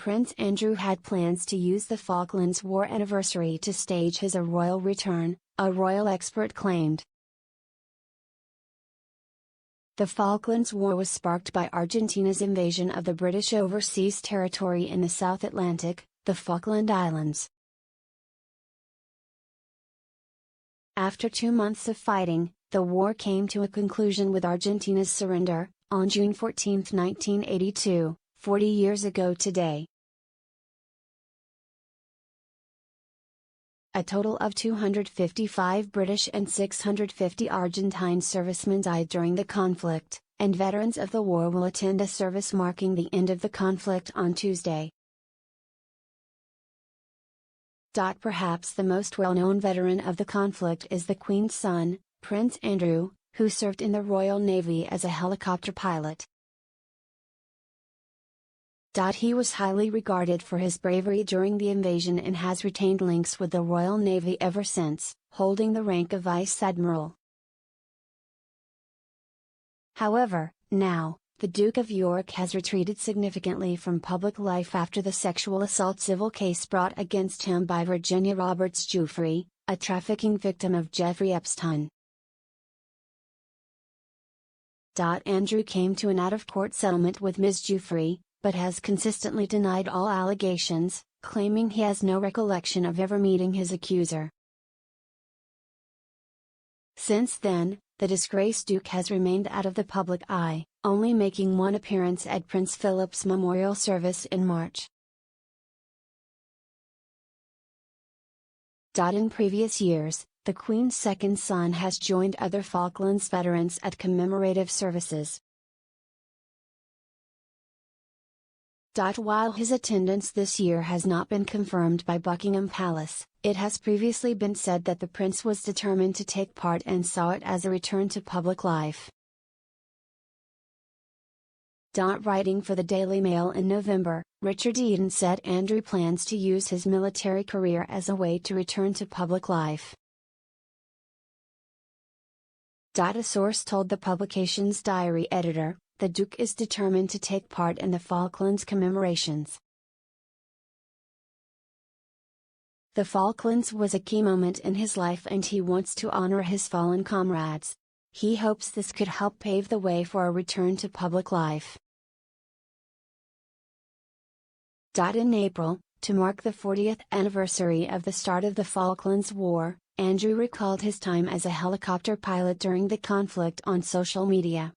Prince Andrew had plans to use the Falklands War anniversary to stage his royal return, a royal expert claimed. The Falklands War was sparked by Argentina's invasion of the British overseas territory in the South Atlantic, the Falkland Islands. After 2 months of fighting, the war came to a conclusion with Argentina's surrender, on June 14, 1982, 40 years ago today. A total of 255 British and 650 Argentine servicemen died during the conflict, and veterans of the war will attend a service marking the end of the conflict on Tuesday. Perhaps the most well-known veteran of the conflict is the Queen's son, Prince Andrew, who served in the Royal Navy as a helicopter pilot. He was highly regarded for his bravery during the invasion and has retained links with the Royal Navy ever since, holding the rank of Vice Admiral. However, now, the Duke of York has retreated significantly from public life after the sexual assault civil case brought against him by Virginia Roberts Giuffre, a trafficking victim of Jeffrey Epstein. Andrew came to an out-of-court settlement with Ms. Giuffre, but has consistently denied all allegations, claiming he has no recollection of ever meeting his accuser. Since then, the disgraced Duke has remained out of the public eye, only making one appearance at Prince Philip's memorial service in March. In previous years, the Queen's second son has joined other Falklands veterans at commemorative services. While his attendance this year has not been confirmed by Buckingham Palace, it has previously been said that the prince was determined to take part and saw it as a return to public life. Writing for the Daily Mail in November, Richard Eden said Andrew plans to use his military career as a way to return to public life. A source told the publication's diary editor, "The Duke is determined to take part in the Falklands commemorations." The Falklands was a key moment in his life and he wants to honor his fallen comrades. He hopes this could help pave the way for a return to public life. In April, to mark the 40th anniversary of the start of the Falklands War, Andrew recalled his time as a helicopter pilot during the conflict on social media.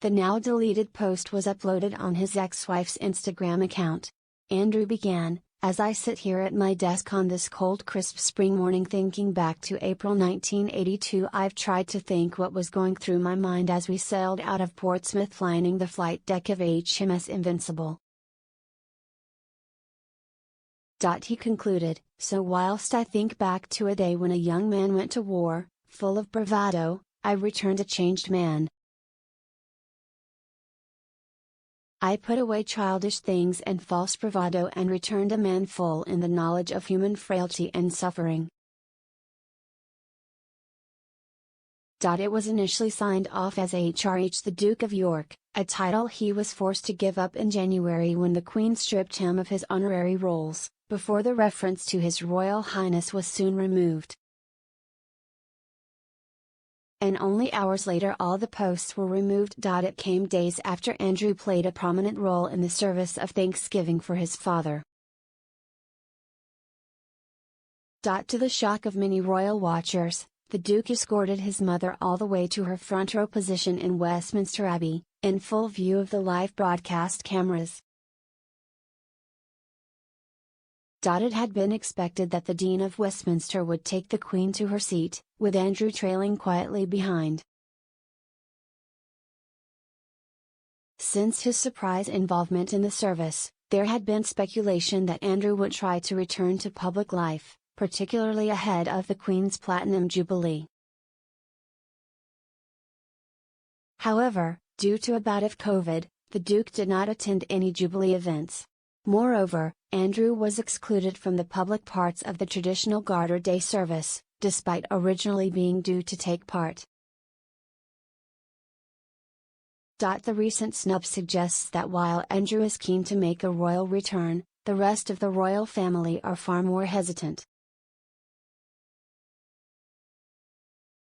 The now-deleted post was uploaded on his ex-wife's Instagram account. Andrew began, "As I sit here at my desk on this cold crisp spring morning thinking back to April 1982, I've tried to think what was going through my mind as we sailed out of Portsmouth lining the flight deck of HMS Invincible." He concluded, "So whilst I think back to a day when a young man went to war, full of bravado, I returned a changed man. I put away childish things and false bravado and returned a man full in the knowledge of human frailty and suffering." It was initially signed off as HRH the Duke of York, a title he was forced to give up in January when the Queen stripped him of his honorary roles, before the reference to His Royal Highness was soon removed. And only hours later all the posts were removed. It came days after Andrew played a prominent role in the service of Thanksgiving for his father. To the shock of many royal watchers, the Duke escorted his mother all the way to her front row position in Westminster Abbey, in full view of the live broadcast cameras. It had been expected that the Dean of Westminster would take the Queen to her seat, with Andrew trailing quietly behind. Since his surprise involvement in the service, there had been speculation that Andrew would try to return to public life, particularly ahead of the Queen's Platinum Jubilee. However, due to a bout of COVID, the Duke did not attend any Jubilee events. Moreover, Andrew was excluded from the public parts of the traditional Garter Day service, despite originally being due to take part. The recent snub suggests that while Andrew is keen to make a royal return, the rest of the royal family are far more hesitant.